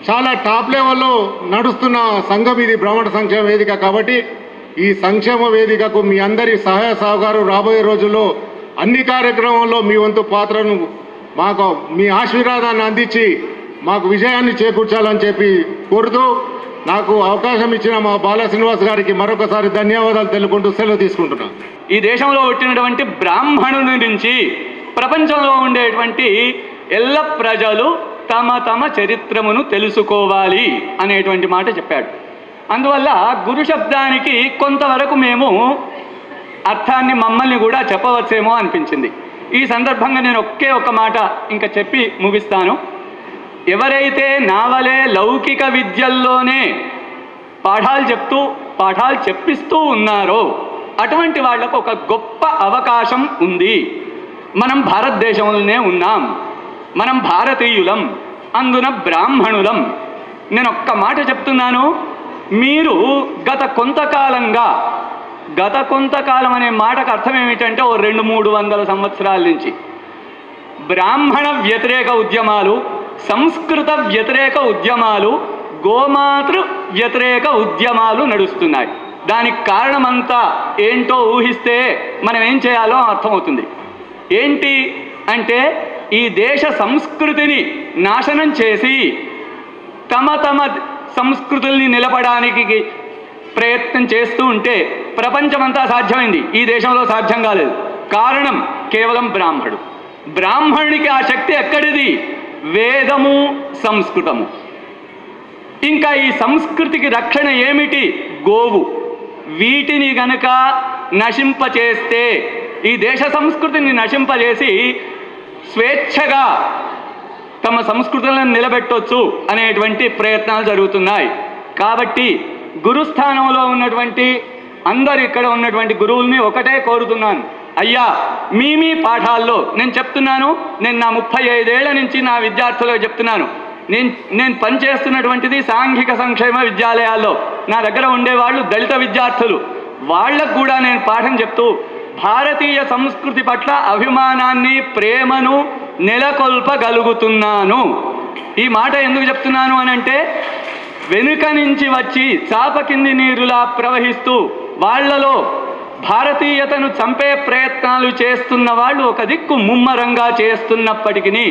చాలా టాప్ లెవెల్లో నడుస్తున్న సంఘం ఇది బ్రాహ్మణ సంక్షేమ వేదిక. కాబట్టి ఈ సంక్షేమ వేదికకు మీ అందరి సహాయ సహకారం రాబోయే రోజుల్లో అన్ని కార్యక్రమాల్లో మీ వంతు పాత్రను మాకు మీ ఆశీర్వాదాన్ని అందించి మాకు విజయాన్ని చేకూర్చాలని చెప్పి కోరుతూ నాకు అవకాశం ఇచ్చిన మా బాల శ్రీనివాస్ గారికి మరొకసారి ధన్యవాదాలు తెలుపుకుంటూ సెలవు తీసుకుంటున్నాను. ఈ దేశంలో పుట్టినటువంటి బ్రాహ్మణుని నుంచి ప్రపంచంలో ఉండేటువంటి ఎల్ల ప్రజలు తమ తమ చరిత్రమును తెలుసుకోవాలి అనేటువంటి మాట చెప్పాడు. అందువల్ల గురు శబ్దానికి కొంతవరకు మేము అర్థాన్ని మమ్మల్ని కూడా చెప్పవచ్చేమో అనిపించింది. ఈ సందర్భంగా నేను ఒక్క మాట ఇంకా చెప్పి ముగిస్తాను. ఎవరైతే నావలే లౌకిక విద్యల్లోనే పాఠాలు చెప్పిస్తూ ఉన్నారో అటువంటి వాళ్లకు ఒక గొప్ప అవకాశం ఉంది. మనం భారతదేశంలోనే ఉన్నాం, మనం భారతీయులం, అందున బ్రాహ్మణులం. నేను ఒక్క మాట చెప్తున్నాను. మీరు గత కొంతకాలం అనే మాటకు అర్థం ఏమిటంటే 200-300 సంవత్సరాల నుంచి బ్రాహ్మణ వ్యతిరేక ఉద్యమాలు, సంస్కృత వ్యతిరేక ఉద్యమాలు, గోమాతృ వ్యతిరేక ఉద్యమాలు నడుస్తున్నాయి. దానికి కారణమంతా ఏంటో ఊహిస్తే మనం ఏం చేయాలో అర్థమవుతుంది. ఏంటి అంటే ఈ దేశ సంస్కృతిని నాశనం చేసి తమ సంస్కృతుల్ని నిలపడానికి ప్రయత్నం చేస్తూ ఉంటే ప్రపంచమంతా సాధ్యమైంది, ఈ దేశంలో సాధ్యం కాలేదు. కారణం కేవలం బ్రాహ్మణునికి ఆ శక్తి ఎక్కడిది? వేదము, సంస్కృతము. ఇంకా ఈ సంస్కృతికి రక్షణ ఏమిటి? గోవు. వీటిని గనక నశింపచేస్తే, ఈ దేశ సంస్కృతిని నశింపజేసి స్వేచ్ఛగా తమ సంస్కృతులను నిలబెట్టవచ్చు అనేటువంటి ప్రయత్నాలు జరుగుతున్నాయి. కాబట్టి గురుస్థానంలో ఉన్నటువంటి అందరు ఇక్కడ ఉన్నటువంటి గురువుల్ని ఒకటే కోరుతున్నాను. అయ్యా, మీ పాఠాల్లో నేను చెప్తున్నాను, నేను నా 35 ఏళ్ల నుంచి నా విద్యార్థులకు చెప్తున్నాను. నేను పనిచేస్తున్నటువంటిది సాంఘిక సంక్షేమ విద్యాలయాల్లో. నా దగ్గర ఉండేవాళ్ళు దళిత విద్యార్థులు. వాళ్ళకు కూడా నేను పాఠం చెప్తూ భారతీయ సంస్కృతి పట్ల అభిమానాన్ని, ప్రేమను నెలకొల్పగలుగుతున్నాను. ఈ మాట ఎందుకు చెప్తున్నాను అనంటే, వెనుక నుంచి వచ్చి చాప కింది నీరులా ప్రవహిస్తూ వాళ్లలో భారతీయతను చంపే ప్రయత్నాలు చేస్తున్న వాళ్ళు ఒక దిక్కు ముమ్మరంగా చేస్తున్నప్పటికీ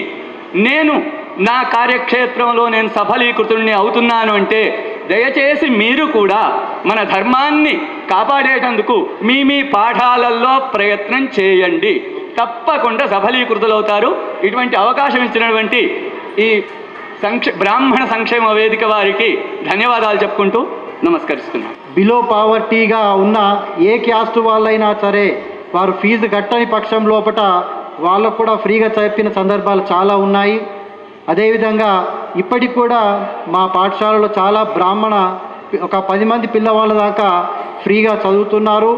నేను నా కార్యక్షేత్రంలో నేను సఫలీకృతుల్ని అవుతున్నాను అంటే, దయచేసి మీరు కూడా మన ధర్మాన్ని కాపాడేటందుకు మీ పాఠాలలో ప్రయత్నం చేయండి. తప్పకుండా సఫలీకృతులవుతారు. ఇటువంటి అవకాశం ఇచ్చినటువంటి ఈ బ్రాహ్మణ సంక్షేమ వేదిక వారికి ధన్యవాదాలు చెప్పుకుంటూ నమస్కరిస్తున్నాను. బిలో పావర్టీగా ఉన్న ఏ క్యాస్ట్ వాళ్ళైనా సరే వారు ఫీజు కట్టని పక్షం లోపల వాళ్ళకు కూడా ఫ్రీగా చెప్పిన సందర్భాలు చాలా ఉన్నాయి. అదేవిధంగా ఇప్పటికి కూడా మా పాఠశాలలో చాలా బ్రాహ్మణ ఒక 10 మంది పిల్లవాళ్ళ దాకా ఫ్రీగా చదువుతున్నారు.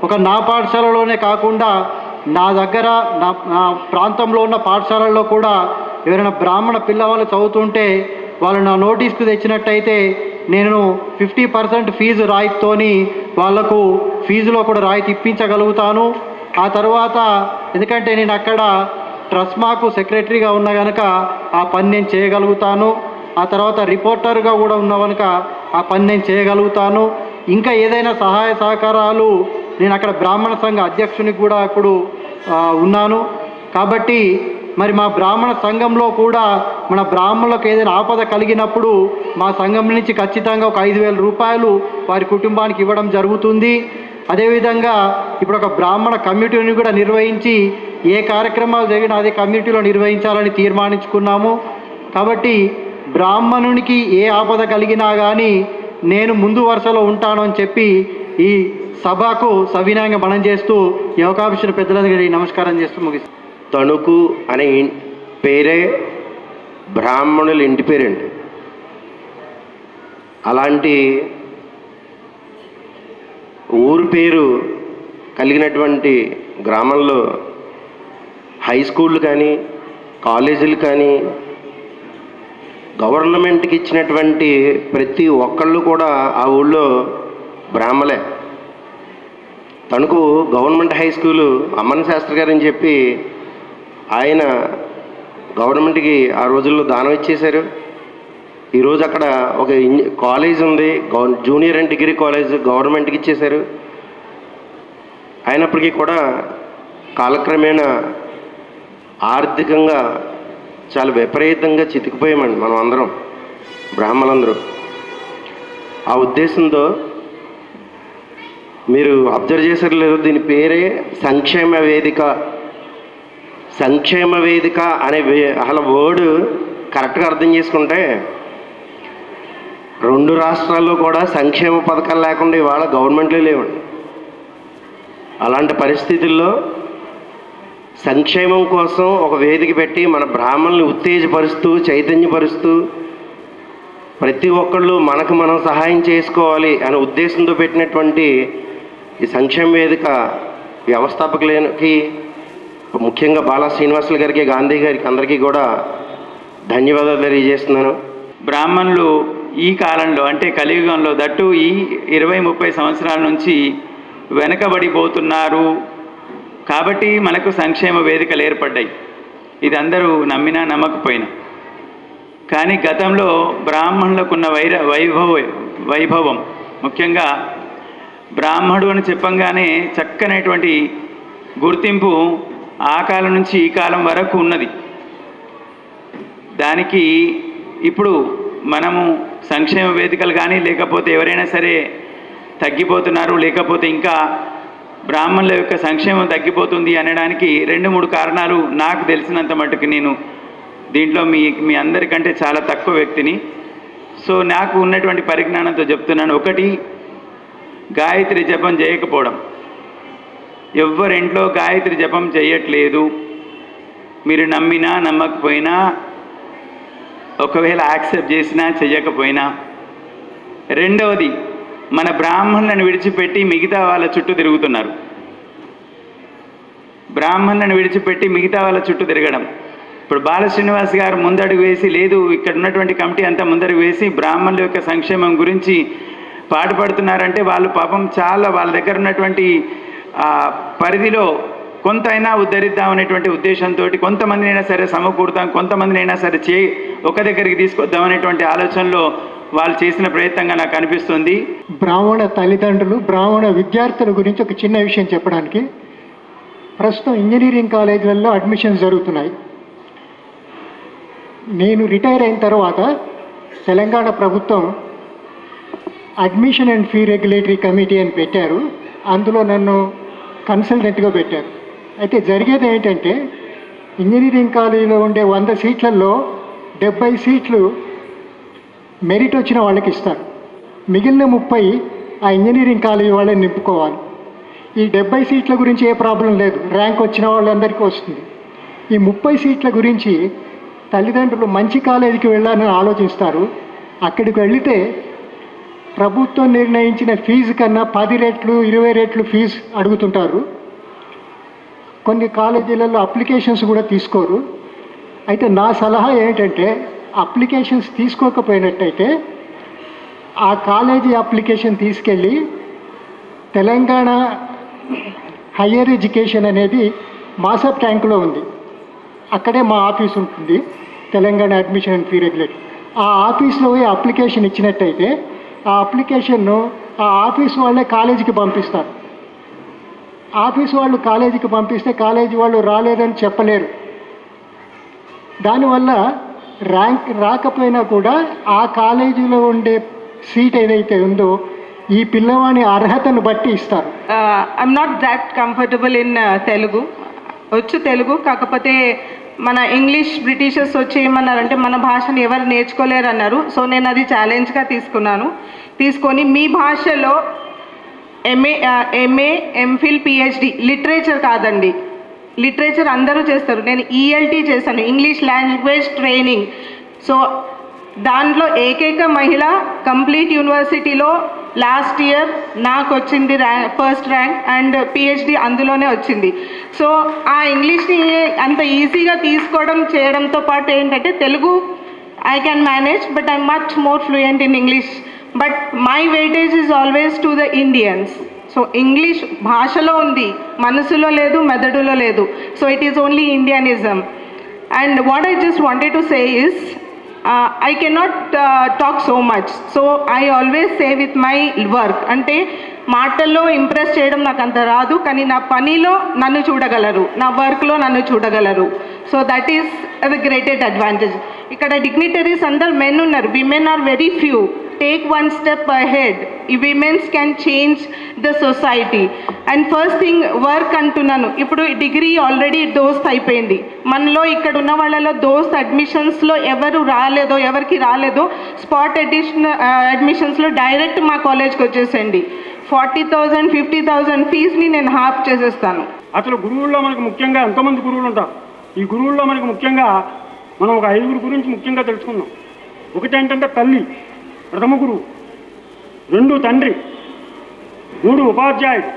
ఒక నా పాఠశాలలోనే కాకుండా నా దగ్గర నా ప్రాంతంలో ఉన్న పాఠశాలల్లో కూడా ఎవరైనా బ్రాహ్మణ పిల్లవాళ్ళు చదువుతుంటే వాళ్ళు నా నోటీస్కు తెచ్చినట్టయితే నేను 50% ఫీజు రాయితీతోని వాళ్లకు ఫీజులో కూడా రాయితీ ఇప్పించగలుగుతాను. ఆ తర్వాత ఎందుకంటే నేను అక్కడ ట్రస్మాకు సెక్రటరీగా ఉన్నా కనుక ఆ పని నేను చేయగలుగుతాను. ఆ తర్వాత రిపోర్టర్గా కూడా ఉన్న కనుక ఆ పని నేను చేయగలుగుతాను. ఇంకా ఏదైనా సహాయ సహకారాలు నేను అక్కడ బ్రాహ్మణ సంఘ అధ్యక్షునికి కూడా ఇప్పుడు ఉన్నాను. కాబట్టి మరి మా బ్రాహ్మణ సంఘంలో కూడా మన బ్రాహ్మణులకు ఏదైనా ఆపద కలిగినప్పుడు మా సంఘం నుంచి ఖచ్చితంగా ఒక 5,000 రూపాయలు వారి కుటుంబానికి ఇవ్వడం జరుగుతుంది. అదేవిధంగా ఇప్పుడు ఒక బ్రాహ్మణ కమిటీని కూడా నిర్వహించి ఏ కార్యక్రమాలు జరిగినా అదే కమిటీలో నిర్వహించాలని తీర్మానించుకున్నాము. కాబట్టి బ్రాహ్మణునికి ఏ ఆపద కలిగినా కానీ నేను ముందు వరుసలో ఉంటాను అని చెప్పి ఈ సభకు సవినయంగా మనం చేస్తూ ఈ అవకాశం పెద్దలందరికీ నమస్కారం చేస్తూ ముగిస్తాను. తణుకు అనే పేరే బ్రాహ్మణుల ఇంటి పేరండి. అలాంటి ఊరు పేరు కలిగినటువంటి గ్రామంలో హై స్కూళ్ళు కానీ కాలేజీలు కానీ గవర్నమెంట్కి ఇచ్చినటువంటి ప్రతి ఒక్కళ్ళు కూడా ఆ ఊళ్ళో బ్రాహ్మలే. Tanuku government high school Ammana Sastri గారు అని చెప్పి ఆయన గవర్నమెంట్కి ఆ రోజుల్లో దానం ఇచ్చేశారు. ఈరోజు అక్కడ ఒక కాలేజ్ ఉంది, జూనియర్ అండ్ డిగ్రీ కాలేజ్ గవర్నమెంట్కి ఇచ్చేశారు. అయినప్పటికీ కూడా కాలక్రమేణా ఆర్థికంగా చాలా విపరీతంగా చితికిపోయామండి మనం అందరం, బ్రాహ్మణులందరూ. ఆ ఉద్దేశంతో మీరు అబ్జర్వ్ చేశారు లేదు, దీని పేరే సంక్షేమ వేదిక. సంక్షేమ వేదిక అనే అసలు వర్డ్ కరెక్ట్గా అర్థం చేసుకుంటే 2 రాష్ట్రాల్లో కూడా సంక్షేమ పథకాలు లేకుండా ఇవాళ గవర్నమెంట్లే లేవండి. అలాంటి పరిస్థితుల్లో సంక్షేమం కోసం ఒక వేదిక పెట్టి మన బ్రాహ్మణుల్ని ఉత్తేజపరుస్తూ చైతన్యపరుస్తూ ప్రతి ఒక్కళ్ళు మనకు మనం సహాయం చేసుకోవాలి అనే ఉద్దేశంతో పెట్టినటువంటి ఈ సంక్షేమ వేదిక వ్యవస్థాపకులకి ముఖ్యంగా బాలా శ్రీనివాసులు గారికి, గాంధీ గారికి అందరికీ కూడా ధన్యవాదాలు తెలియజేస్తున్నాను. బ్రాహ్మణులు ఈ కాలంలో అంటే కలియుగంలో దట్టు ఈ 20-30 సంవత్సరాల నుంచి వెనకబడిపోతున్నారు. కాబట్టి మనకు సంక్షేమ వేదికలు ఏర్పడ్డాయి. ఇది అందరూ నమ్మినా నమ్మకపోయినా. కానీ గతంలో బ్రాహ్మణులకున్న వైభవం ముఖ్యంగా బ్రాహ్మణుడు అని చెప్పంగానే చక్కనటువంటి గుర్తింపు ఆ కాలం నుంచి ఈ కాలం వరకు ఉన్నది. దానికి ఇప్పుడు మనము సంక్షేమ వేదికలు కానీ లేకపోతే ఎవరైనా సరే తగ్గిపోతున్నారు, లేకపోతే ఇంకా బ్రాహ్మణుల యొక్క సంక్షేమం తగ్గిపోతుంది అనడానికి 2-3 కారణాలు నాకు తెలిసినంత మట్టుకు. నేను దీంట్లో మీ అందరికంటే చాలా తక్కువ వ్యక్తిని. సో నాకు ఉన్నటువంటి పరిజ్ఞానంతో చెప్తున్నాను. ఒకటి, గాయత్రి జపం చేయకపోవడం. ఎవరింట్లో గాయత్రి జపం చేయట్లేదు. మీరు నమ్మినా నమ్మకపోయినా, ఒకవేళ యాక్సెప్ట్ చేసినా చెయ్యకపోయినా. రెండవది, మన బ్రాహ్మణులను విడిచిపెట్టి మిగతా వాళ్ళ చుట్టూ తిరుగుతున్నారు. బ్రాహ్మణులను విడిచిపెట్టి మిగతా వాళ్ళ చుట్టూ తిరగడం. ఇప్పుడు బాల శ్రీనివాస్ గారు ముందడుగు వేసి, లేదు ఇక్కడ ఉన్నటువంటి కమిటీ అంతా ముందడుగు వేసి బ్రాహ్మణుల యొక్క సంక్షేమం గురించి పాటుపడుతున్నారంటే వాళ్ళు పాపం చాలా వాళ్ళ దగ్గర ఉన్నటువంటి పరిధిలో కొంతైనా ఉద్ధరిద్దామనేటువంటి ఉద్దేశంతో కొంతమందినైనా సరే సమకూడతాం, కొంతమందినైనా సరే ఒక దగ్గరికి తీసుకొద్దామనేటువంటి ఆలోచనలో వాళ్ళు చేసిన ప్రయత్నంగా నాకు అనిపిస్తుంది. బ్రాహ్మణ తల్లిదండ్రులు, బ్రాహ్మణ విద్యార్థుల గురించి ఒక చిన్న విషయం చెప్పడానికి. ప్రస్తుతం ఇంజనీరింగ్ కాలేజీలలో అడ్మిషన్స్ జరుగుతున్నాయి. నేను రిటైర్ అయిన తర్వాత తెలంగాణ ప్రభుత్వం admission and fee regulatory committee అని పెట్టారు. అందులో నన్ను కన్సల్టెంట్గా పెట్టారు. అయితే జరిగేది ఏంటంటే, ఇంజనీరింగ్ కాలేజీలో ఉండే 100 సీట్లలో 70 సీట్లు మెరిట్ వచ్చిన వాళ్ళకి ఇస్తారు. మిగిలిన 30 ఆ ఇంజనీరింగ్ కాలేజీ వాళ్ళని నింపుకోవాలి. ఈ 70 సీట్ల గురించి ఏ ప్రాబ్లం లేదు, ర్యాంక్ వచ్చిన వాళ్ళందరికీ వస్తుంది. ఈ 30 సీట్ల గురించి తల్లిదండ్రులు మంచి కాలేజీకి వెళ్ళాలని ఆలోచిస్తారు. అక్కడికి వెళితే ప్రభుత్వం నిర్ణయించిన ఫీజు కన్నా 10 రెట్లు 20 రెట్లు ఫీజు అడుగుతుంటారు. కొన్ని కాలేజీలలో అప్లికేషన్స్ కూడా తీసుకోరు. అయితే నా సలహా ఏంటంటే అప్లికేషన్స్ తీసుకోకపోయినట్టయితే ఆ కాలేజీ అప్లికేషన్ తీసుకెళ్ళి తెలంగాణ హయ్యర్ ఎడ్యుకేషన్ అనేది మాసప్ ట్యాంకులో ఉంది. అక్కడే మా ఆఫీస్ ఉంటుంది, Telangana admission and fee regulator. ఆ ఆఫీస్లో పోయి అప్లికేషన్ ఇచ్చినట్టయితే ఆ అప్లికేషన్ను ఆ ఆఫీస్ వాళ్ళే కాలేజీకి పంపిస్తారు. ఆఫీస్ వాళ్ళు కాలేజీకి పంపిస్తే కాలేజీ వాళ్ళు రాలేదని చెప్పలేరు. దానివల్ల ర్యాంక్ రాకపోయినా కూడా ఆ కాలేజీలో ఉండే సీట్ ఏదైతే ఉందో ఈ పిల్లవాని అర్హతను బట్టి ఇస్తారు. I'm not that comfortable in Telugu. వచ్చు తెలుగు, కాకపోతే మన ఇంగ్లీష్ బ్రిటిషర్స్ వచ్చి ఏమన్నారంటే మన భాషను ఎవరు నేర్చుకోలేరు అన్నారు. సో నేను అది ఛాలెంజ్గా తీసుకొని మీ భాషలో ఎంఏ ఎంఫిల్ పిహెచ్డి, లిటరేచర్ కాదండి, లిటరేచర్ అందరూ చేస్తారు. నేను ఈఎల్టీ చేశాను, ఇంగ్లీష్ లాంగ్వేజ్ ట్రైనింగ్. సో దాంట్లో ఏకైక మహిళ కంప్లీట్ యూనివర్సిటీలో లాస్ట్ ఇయర్ నాకు వచ్చింది ఫస్ట్ ర్యాంక్, అండ్ పిహెచ్డి అందులోనే వచ్చింది. సో ఆ ఇంగ్లీష్ని అంత ఈజీగా తీసుకోవడం చేయడంతో పాటు ఏంటంటే Telugu I can manage, but I'm much more fluent in English. But my weightage is always to the Indians. So English భాషలో ఉంది, మనసులో లేదు, మెదడులో లేదు. So it is only Indianism. And what I just wanted to say is I cannot talk so much. So I always say with my work, అంటే మాటల్లో impress చేయడం నాకు అంత రాదు, కానీ నా పనిలో నన్ను చూడగలరు, నా వర్క్లో నన్ను చూడగలరు. So that is the greatest advantage. ఇక్కడ డిగ్నిటరీస్ అందరు మెన్ ఉన్నారు, women are very few. Take one step ahead. ఈ women's can change the society. And first thing work అంటున్నాను. ఇప్పుడు డిగ్రీ ఆల్రెడీ దోస్త్ అయిపోయింది. మనలో ఇక్కడ ఉన్న వాళ్ళలో దోస్త్ అడ్మిషన్స్లో ఎవరికి రాలేదో స్పాట్ అడ్మిషన్స్లో డైరెక్ట్ మా కాలేజ్కి వచ్చేసండి. 40,000 50,000 ఫీజ్ని నేను హాఫ్ చేసేస్తాను. అసలు గురువుల్లో మనకు ముఖ్యంగా ఎంతోమంది గురువులు ఉంటారు. ఈ గురువుల్లో మనకు ముఖ్యంగా మనం ఒక 5 గురించి ముఖ్యంగా తెలుసుకుందాం. ఒకటి ఏంటంటే తల్లి, ప్రథమ గురువు. 2 తండ్రి, 3 ఉపాధ్యాయుడు,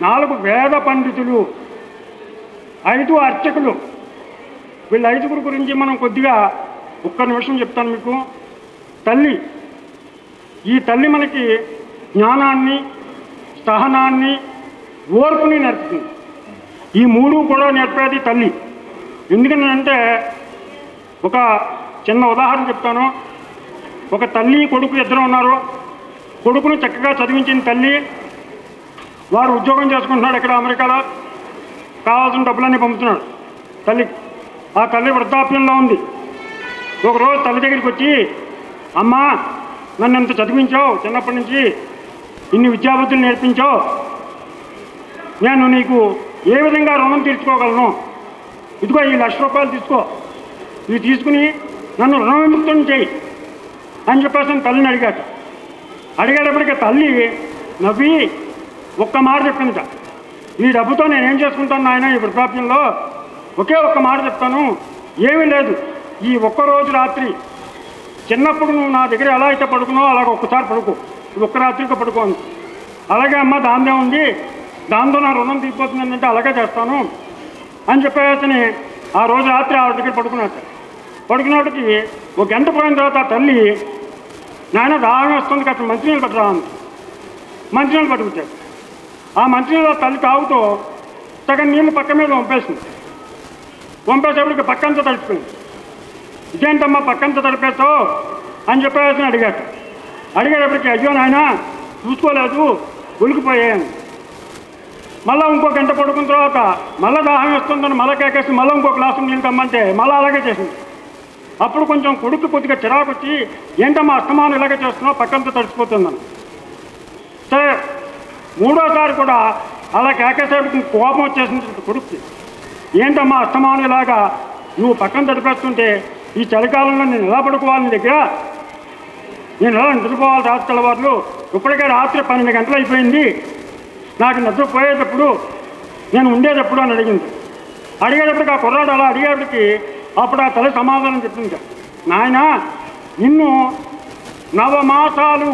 4 వేద పండితులు, 5 అర్చకులు. వీళ్ళ 5 గురించి మనం కొద్దిగా ఒక్క నిమిషం చెప్తాను మీకు. తల్లి, ఈ తల్లి మనకి జ్ఞానాన్ని, సహనాన్ని, ఓర్పుని నేర్పుతుంది. ఈ 3 కూడా నేర్పేది తల్లి. ఎందుకంటే ఒక చిన్న ఉదాహరణ చెప్తాను. ఒక తల్లి కొడుకు ఇద్దరు ఉన్నారు. కొడుకును చక్కగా చదివించిన తల్లి, వారు ఉద్యోగం చేసుకుంటున్నాడు ఇక్కడ అమెరికాలో, కావాల్సిన డబ్బులన్నీ పంపుతున్నాడు తల్లికి. ఆ తల్లి వృద్ధాప్యంలో ఉంది. ఒకరోజు తల్లి దగ్గరికి వచ్చి, అమ్మా నన్ను ఎంత చదివించావు, చిన్నప్పటి నుంచి ఇన్ని విద్యాబుద్ధులు నేర్పించావు, నేను నీకు ఏ విధంగా రుణం తీర్చుకోగలను, ఇదిగో ఈ ₹1,00,000 తీసుకో, ఇవి తీసుకుని నన్ను రుణ విముక్తం చేయి అని చెప్పేసి తల్లిని అడిగేటప్పటికీ తల్లి నవ్వి ఒక్క మాట చెప్పిందట, ఈ డబ్బుతో నేనేం చేసుకుంటాను నాయన ఈ వృద్ధాప్యంలో, ఒకే ఒక్క మాట చెప్తాను, ఏమీ లేదు, ఈ ఒక్కరోజు రాత్రి చిన్నప్పుడు నువ్వు నా దగ్గర ఎలా అయితే పడుకున్నావో అలాగ ఒక్కసారి పడుకో, ఒక్క రాత్రికి పడుకో అని. అలాగే అమ్మ దాందే ఉంది, దాంతో నా రుణం తీరిపోతుంది అంటే అలాగే చేస్తాను అని చెప్పేసి ఆ రోజు రాత్రి ఆవిడ దగ్గర పడుకున్నప్పటికి 1 గంట పోయిన తర్వాత ఆ తల్లి, నాయన దాహం వస్తుంది కాస్త మంచినీళ్ళు పట్టరా అంది. మంచినీళ్ళు పట్టుకొచ్చాడు. ఆ మంచినీళ్ళు తల్లి తాగుతూ సగం నీళ్ళు పక్క మీద వంపేసేపటికి పక్కంతా తడిచిపోయింది. ఇదేంటమ్మా పక్కంతా తడిపేస్తావు అని చెప్పేసి అడిగేటప్పటికి అయ్యో నాయన చూసుకోలేదు ఉలికిపోయాను. మళ్ళీ ఇంకో గంట పడుకున్న తర్వాత మళ్ళీ దాహం వస్తుందని మళ్ళీ కేకేసి మళ్ళీ ఇంకో గ్లాసు నీళ్ళు తమ్మంటే మళ్ళీ అలాగే చేసింది. అప్పుడు కొంచెం కొడుకు కొద్దిగా చిరాకు వచ్చి, ఏంటమ్మా అస్తమానం ఇలాగే చేస్తున్నావు, పక్కంతా తడిచిపోతుందని. సరే 3వసారి కూడా అలా కేకేసేపటికి కోపం వచ్చేసింది కొడుక్కి. ఏంటమ్మా అస్తమానం ఇలాగా నువ్వు పక్కన తడిపేస్తుంటే ఈ చలికాలంలో నేను ఎలా పడుకోవాలి నీ దగ్గర, నేను ఎలా నిద్రపోవాలి రాత్రి తెల్లవారులు, ఇప్పటికే రాత్రి 12 గంటలు అయిపోయింది, నాకు నిద్రపోయేటప్పుడు నేను ఉండేటప్పుడు అని అడిగింది. అడిగేటప్పటికి ఆ కుర్రాడు అలా అడిగేటప్పటికి అప్పుడు ఆ తల్లి సమాధానం చెప్పింది, నాయన నిన్ను 9 మాసాలు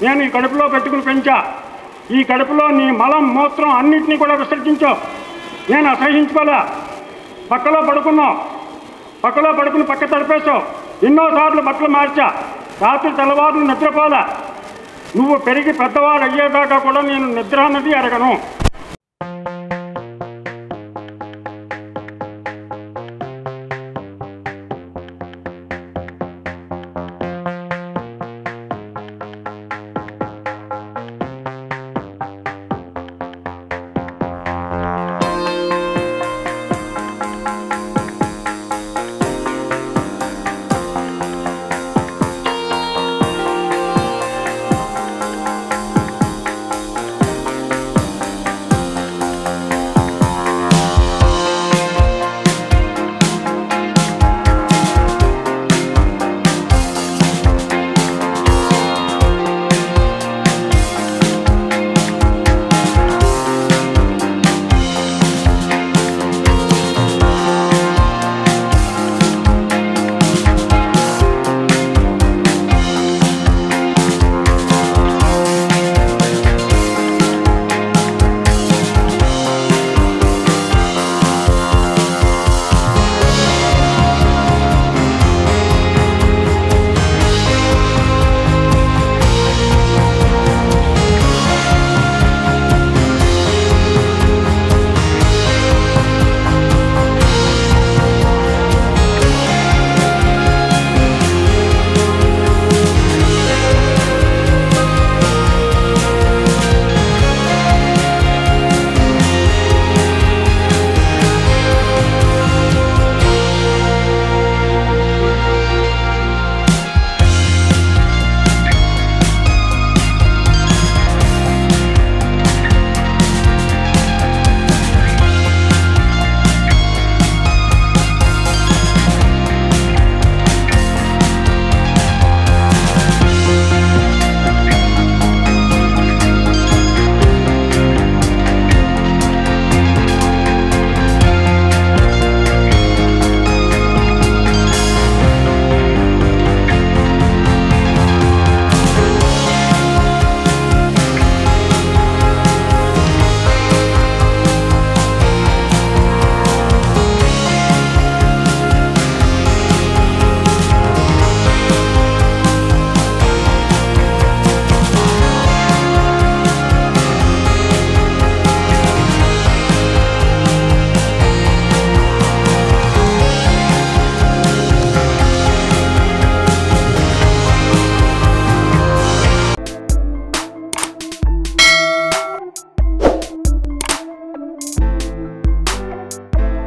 నేను ఈ కడుపులో పెట్టుకుని పెంచా. ఈ కడుపులో నీ మలం మూత్రం అన్నింటినీ కూడా విసర్జించావు. నేను అసహించుకోలే. పక్కలో పడుకున్నావు, పక్కలో పడుకుని పక్క తడిపేశావు. ఎన్నోసార్లు బట్టలు మార్చా. రాత్రి తెల్లవారులు నిద్రపోలే. నువ్వు పెరిగి పెద్దవాడు అయ్యేదాకా కూడా నేను నిద్ర అన్నది ఎరగను.